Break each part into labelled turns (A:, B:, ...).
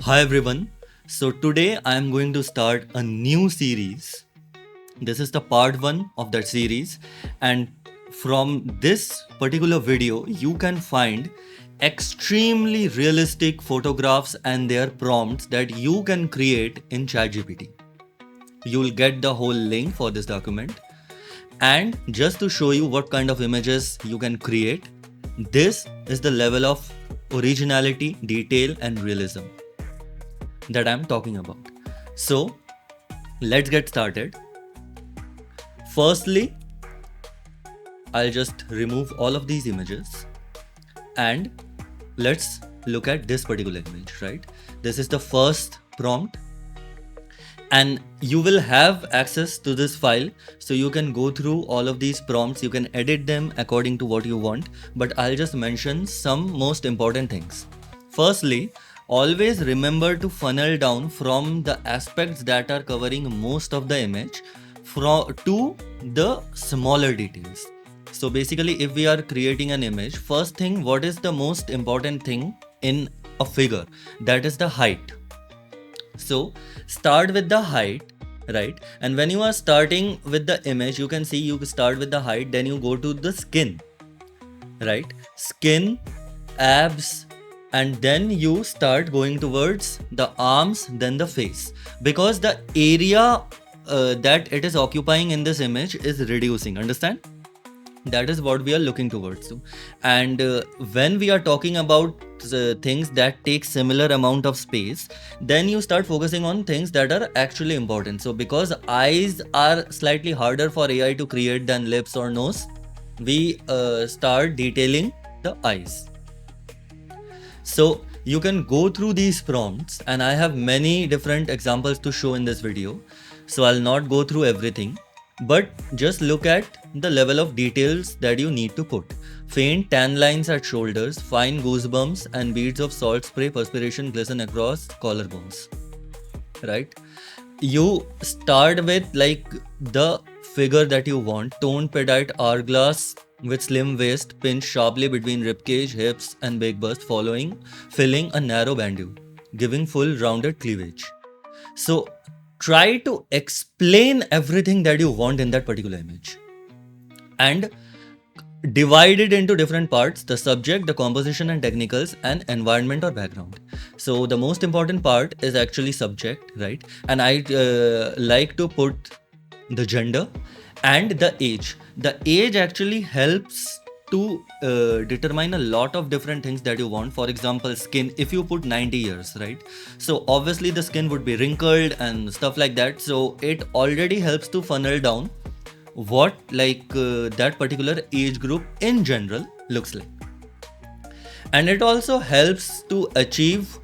A: Hi everyone. So today I am going to start a new series. This is the part 1 of that series, and from this particular video you can find extremely realistic photographs and their prompts that you can create in ChatGPT. You will get the whole link for this document, and just to show you what kind of images you can create, this is the level of originality, detail and realism that I'm talking about. So let's get started. Firstly, I'll just remove all of these images and let's look at this particular image, right? This is the first prompt and you will have access to this file, so you can go through all of these prompts. You can edit them according to what you want, but I'll just mention some most important things. Firstly, always remember to funnel down from the aspects that are covering most of the image to the smaller details. So basically, if we are creating an image, first thing, what is the most important thing in a figure? That is the height. So start with the height, right? And when you are starting with the image, you can see you start with the height, then you go to the skin, right? Skin, abs, and then you start going towards the arms, then the face, because the area that it is occupying in this image is reducing. Understand? That is what we are looking towards to. And when we are talking about things that take similar amount of space, then you start focusing on things that are actually important. So because eyes are slightly harder for AI to create than lips or nose, we start detailing the eyes. So you can go through these prompts, and I have many different examples to show in this video, so I'll not go through everything, but just look at the level of details that you need to put. Faint tan lines at shoulders, fine goosebumps and beads of salt spray perspiration glisten across collarbones, right? You start with like the figure that you want, toned pedite hourglass with slim waist pinched sharply between ribcage, hips and big bust, filling a narrow bandeau, giving full rounded cleavage. So try to explain everything that you want in that particular image and divide it into different parts: the subject, the composition and technicals, and environment or background. So the most important part is actually subject, right? And I like to put the gender and the age. The age actually helps to determine a lot of different things that you want. For example, skin, if you put 90 years, right? So obviously the skin would be wrinkled and stuff like that. So it already helps to funnel down what that particular age group in general looks like. And it also helps to achieve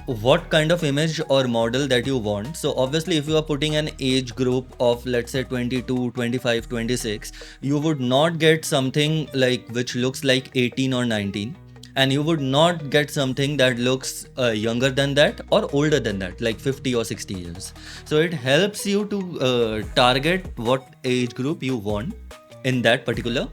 A: what kind of image or model that you want. So obviously if you are putting an age group of, let's say, 22, 25, 26, you would not get something like which looks like 18 or 19, and you would not get something that looks younger than that or older than that, like 50 or 60 years. So it helps you to target what age group you want in that particular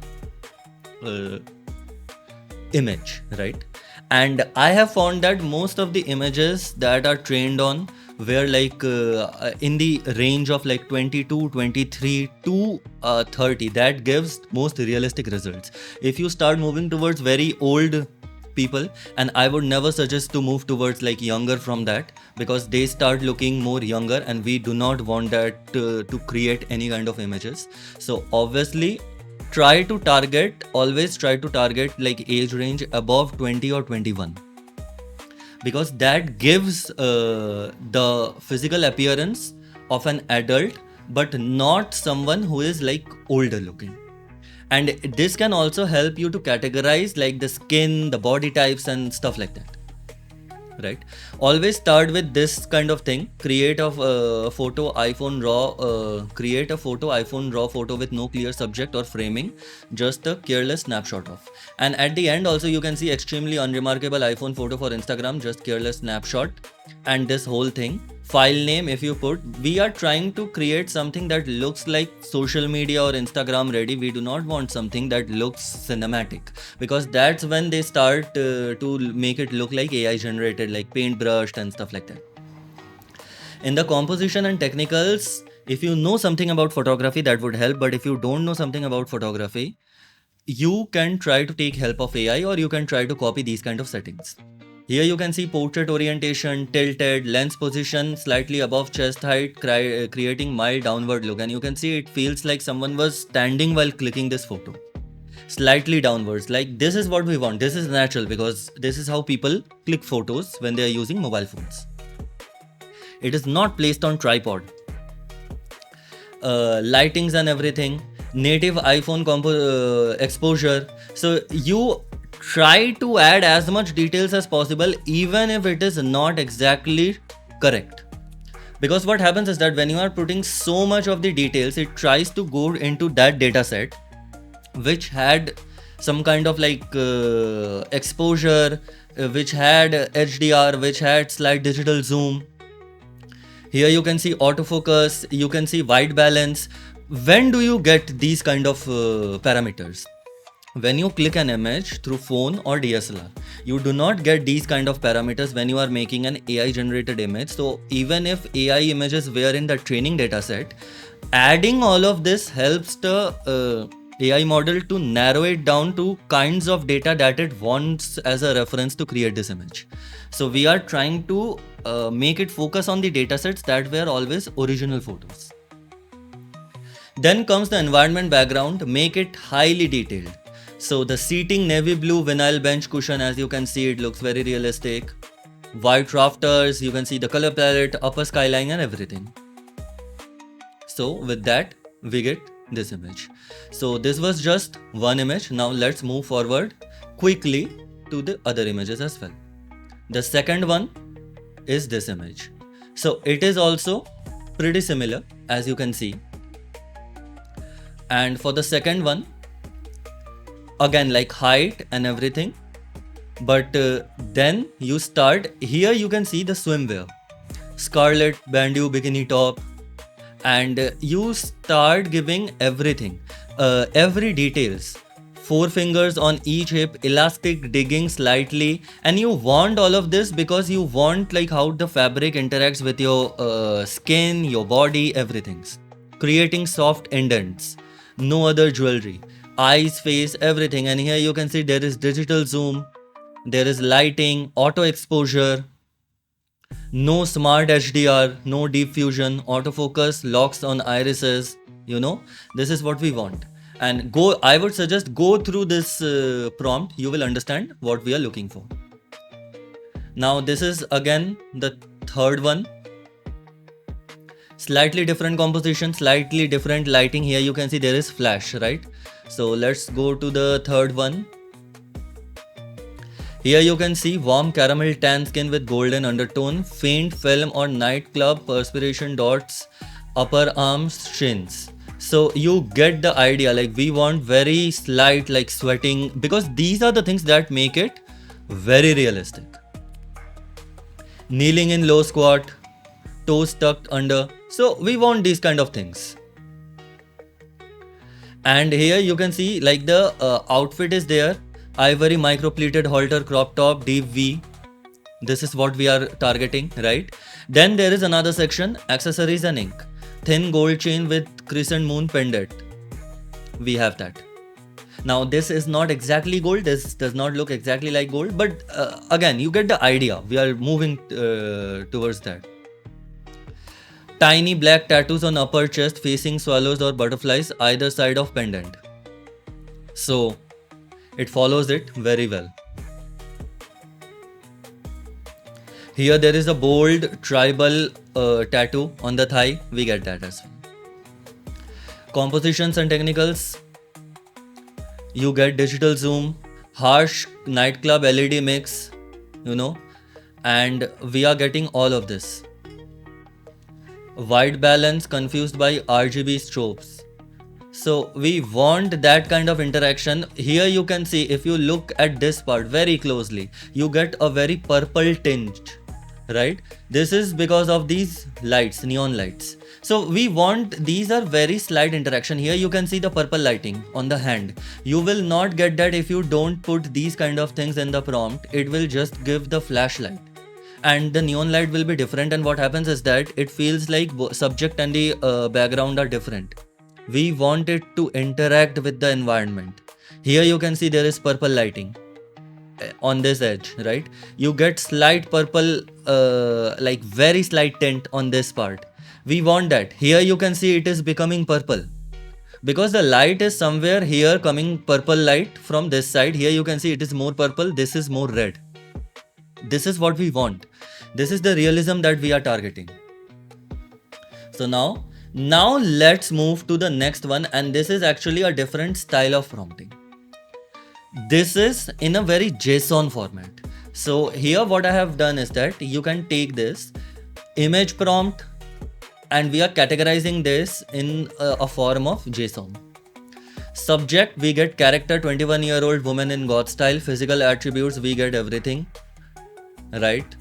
A: image, right? And I have found that most of the images that are trained on were in the range of like 22, 23 to 30. That gives most realistic results. If you start moving towards very old people, and I would never suggest to move towards like younger from that, because they start looking more younger and we do not want that to create any kind of images. So obviously always try to target like age range above 20 or 21, because that gives the physical appearance of an adult but not someone who is like older looking. And this can also help you to categorize like the skin, the body types and stuff like that, right? Always start with this kind of thing. Create a photo iPhone raw photo with no clear subject or framing, just a careless snapshot of. And at the end also you can see extremely unremarkable iPhone photo for Instagram, just careless snapshot, and this whole thing file name if you put, we are trying to create something that looks like social media or Instagram ready. We do not want something that looks cinematic, because that's when they start to make it look like AI generated, like paintbrushed and stuff like that. In the composition and technicals, if you know something about photography, that would help. But if you don't know something about photography, you can try to take help of AI, or you can try to copy these kind of settings. Here you can see portrait orientation, tilted, lens position slightly above chest height, creating mild downward look. And you can see it feels like someone was standing while clicking this photo. Slightly downwards, like this is what we want. This is natural, because this is how people click photos when they are using mobile phones. It is not placed on tripod. Lightings and everything, native iPhone exposure. So you try to add as much details as possible, even if it is not exactly correct. Because what happens is that when you are putting so much of the details, it tries to go into that data set which had some kind of like exposure, which had HDR, which had slight digital zoom. Here you can see autofocus, you can see white balance. When do you get these kind of parameters? When you click an image through phone or DSLR. You do not get these kind of parameters when you are making an AI generated image. So even if AI images were in the training data set, adding all of this helps the AI model to narrow it down to kinds of data that it wants as a reference to create this image. So we are trying to make it focus on the datasets that were always original photos. Then comes the environment background, make it highly detailed. So the seating navy blue vinyl bench cushion, as you can see, it looks very realistic. White rafters, you can see the color palette, upper skyline and everything. So with that, we get this image. So this was just one image. Now let's move forward quickly to the other images as well. The second one is this image. So it is also pretty similar, as you can see. And for the second one, again like height and everything, but then you start, here you can see the swimwear, scarlet bandeau bikini top, and you start giving everything, every details, 4 fingers on each hip, elastic digging slightly, and you want all of this because you want like how the fabric interacts with your skin, your body, everything. Creating soft indents, no other jewelry, eyes, face, everything. And here you can see there is digital zoom, there is lighting, auto exposure, no smart HDR, no deep fusion, autofocus, locks on irises. You know, this is what we want. And go, I would suggest go through this prompt, you will understand what we are looking for. Now this is again the third one. Slightly different composition, slightly different lighting. Here you can see there is flash, right? So let's go to the third one. Here you can see warm caramel tan skin with golden undertone, faint film or nightclub perspiration dots, upper arms, shins. So you get the idea, like we want very slight like sweating, because these are the things that make it very realistic. Kneeling in low squat, toes tucked under. So we want these kind of things. And here you can see like the outfit is there. Ivory micro pleated halter crop top, deep V. This is what we are targeting, right? Then there is another section, accessories and ink. Thin gold chain with crescent moon pendant. We have that. Now this is not exactly gold. This does not look exactly like gold. But again, you get the idea. We are moving towards that. Tiny black tattoos on upper chest facing swallows or butterflies either side of pendant. So it follows it very well. Here there is a bold tribal tattoo on the thigh. We get that as well. Compositions and technicals. You get digital zoom, harsh nightclub LED mix, you know, and we are getting all of this. White balance confused by RGB strobes. So we want that kind of interaction. Here you can see, if you look at this part very closely, you get a very purple tinge. right? This is because of these lights, neon lights. So we want, these are very slight interaction. Here you can see the purple lighting on the hand. You will not get that if you don't put these kind of things in the prompt. It will just give the flashlight, and the neon light will be different, and what happens is that it feels like subject and the background are different. We want it to interact with the environment. Here you can see there is purple lighting on this edge, right? You get slight purple, like very slight tint on this part. We want that. Here you can see it is becoming purple because the light is somewhere here coming, purple light from this side. Here you can see it is more purple, this is more red. This is what we want. This is the realism that we are targeting. So now let's move to the next one, and this is actually a different style of prompting. This is in a very JSON format. So here what I have done is that you can take this image prompt and we are categorizing this in a form of JSON. Subject, we get character, 21-year-old woman in God style. Physical attributes, we get everything, right?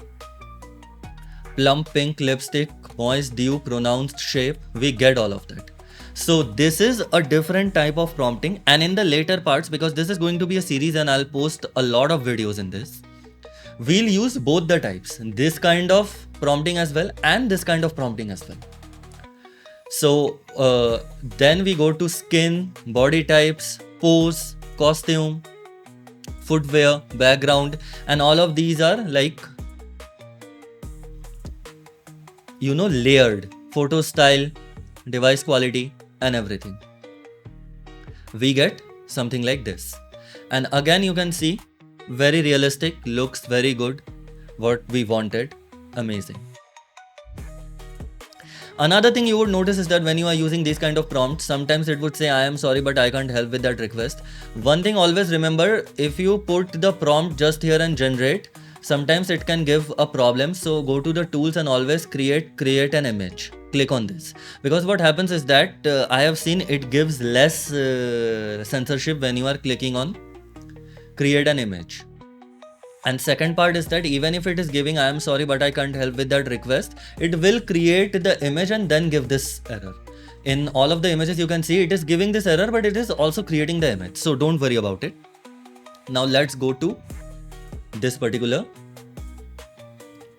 A: Plump pink lipstick, moist dew, pronounced shape, we get all of that. So this is a different type of prompting, and in the later parts, because this is going to be a series and I'll post a lot of videos in this, we'll use both the types, this kind of prompting as well and this kind of prompting as well. So then we go to skin, body types, pose, costume, footwear, background, and all of these are like, you know, layered. Photo style, device quality, and everything. We get something like this. And again you can see, very realistic, looks very good, what we wanted, amazing. Another thing you would notice is that when you are using these kind of prompts, sometimes it would say, I am sorry, but I can't help with that request. One thing always remember, if you put the prompt just here and generate, sometimes it can give a problem. So go to the tools and always create an image. Click on this, because what happens is that I have seen it gives less censorship when you are clicking on create an image. And second part is that even if it is giving I am sorry but I can't help with that request, it will create the image and then give this error. In all of the images you can see it is giving this error, but it is also creating the image, so don't worry about it. Now let's go to this particular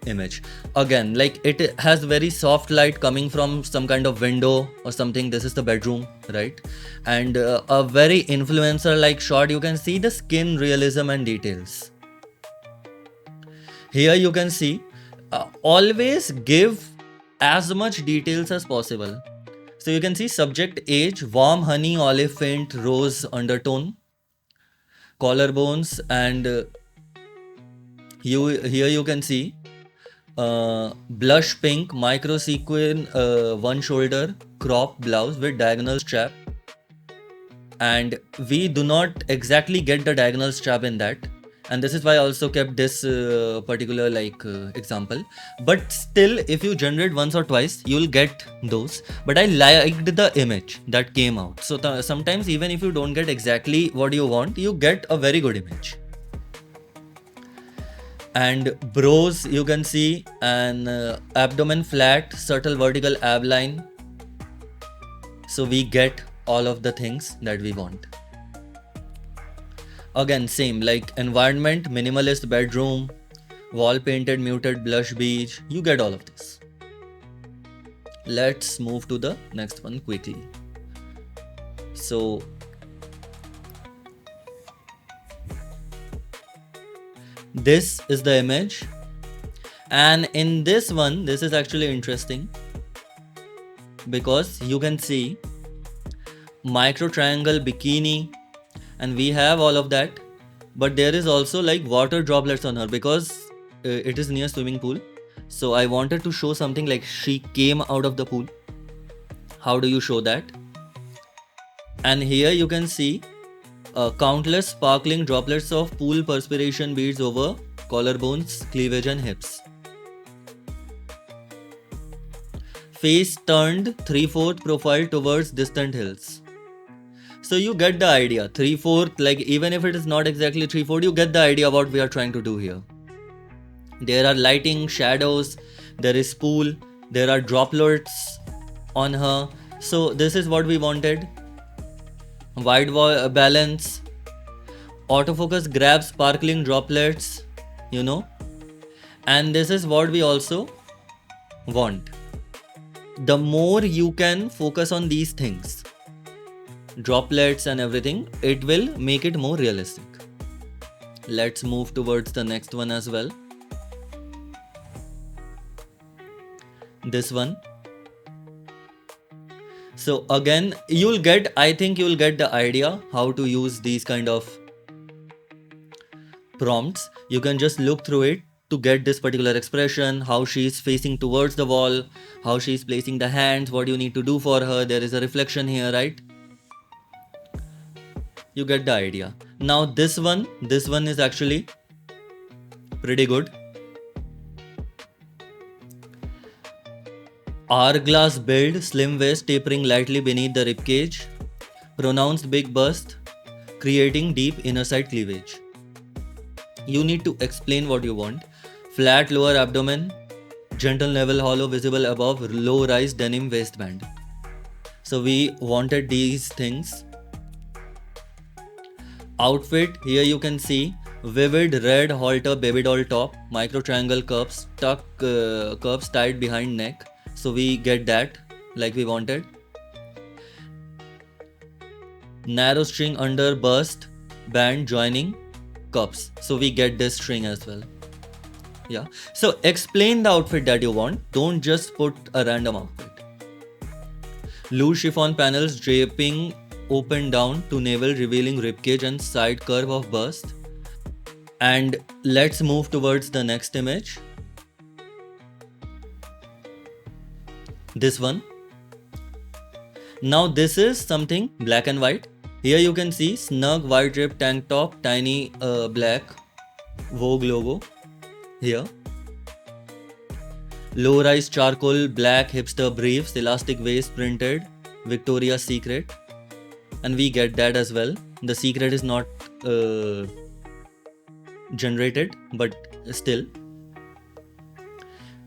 A: image. Again, like it has very soft light coming from some kind of window or something. This is the bedroom, right? And a very influencer like shot. You can see the skin realism and details. Here you can see always give as much details as possible. So you can see subject age, warm honey, olive faint, rose undertone, collarbones, and here you can see blush pink, micro sequin, one shoulder, crop blouse with diagonal strap, and we do not exactly get the diagonal strap in that, and this is why I also kept this particular example. But still, if you generate once or twice, you will get those. But I liked the image that came out. So sometimes even if you don't get exactly what you want, you get a very good image. And brows you can see, and abdomen flat, subtle vertical ab line. So we get all of the things that we want. Again, same like environment, minimalist bedroom, wall painted muted blush beige. You get all of this. Let's move to the next one quickly. So this is the image, and in this one, this is actually interesting because you can see micro triangle bikini, and we have all of that, but there is also like water droplets on her because it is near swimming pool. So I wanted to show something like she came out of the pool. How do you show that? And here you can see countless sparkling droplets of pool perspiration beads over collarbones, cleavage and hips. Face turned 3/4 profile towards distant hills. So you get the idea. 3/4, like even if it is not exactly 3/4, you get the idea what we are trying to do here. There are lighting, shadows, there is spool, there are droplets on her. So this is what we wanted. White balance, autofocus grabs sparkling droplets, and this is what we also want. The more you can focus on these things, droplets and everything, it will make it more realistic. Let's move towards the next one as well. This one. So again, I think you'll get the idea how to use these kind of prompts. You can just look through it to get this particular expression, how she's facing towards the wall, how she's placing the hands, what you need to do for her. There is a reflection here, right? You get the idea. Now this one is actually pretty good. Hourglass build, slim waist tapering lightly beneath the ribcage, pronounced big bust, creating deep inner side cleavage. You need to explain what you want. Flat lower abdomen, gentle navel hollow visible above, low rise denim waistband. So we wanted these things. Outfit, here you can see vivid red halter baby doll top, micro triangle curves, curves tied behind neck. So we get that like we wanted. Narrow string under bust band joining cups. So we get this string as well. Yeah. So explain the outfit that you want. Don't just put a random outfit. Loose chiffon panels draping open down to navel, revealing ribcage and side curve of bust. And let's move towards the next image. This one. Now this is something black and white. Here you can see snug white drip tank top, tiny black Vogue logo here. Low rise charcoal black hipster briefs, elastic waist printed, Victoria's Secret. And we get that as well. The secret is not generated, but still.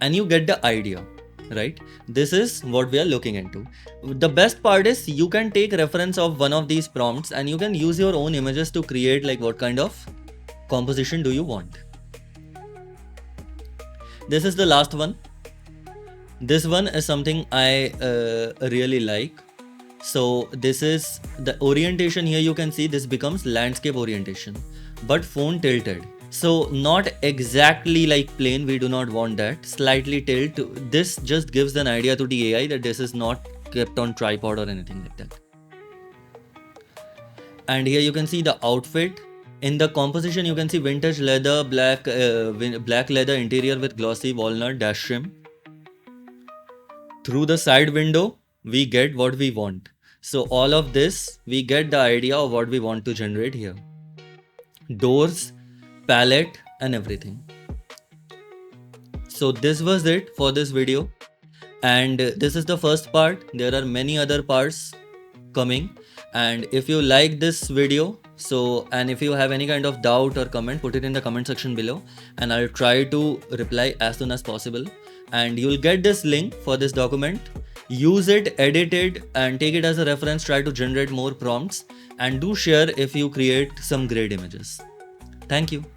A: And you get the idea, right? This is what we are looking into. The best part is you can take reference of one of these prompts and you can use your own images to create like what kind of composition do you want. This is the last one. This one is something I really like. So this is the orientation. Here you can see this becomes landscape orientation, but phone tilted. So not exactly like plain, we do not want that. Slightly tilt. This just gives an idea to the AI that this is not kept on tripod or anything like that. And here you can see the outfit. In the composition you can see vintage leather, black leather interior with glossy walnut dash trim. Through the side window we get what we want. So all of this, we get the idea of what we want to generate here. Doors, palette and everything. So this was it for this video. And this is the first part. There are many other parts coming. And if you like this video, and if you have any kind of doubt or comment, put it in the comment section below. And I'll try to reply as soon as possible. And you'll get this link for this document. Use it, edit it and take it as a reference. Try to generate more prompts and do share if you create some great images. Thank you.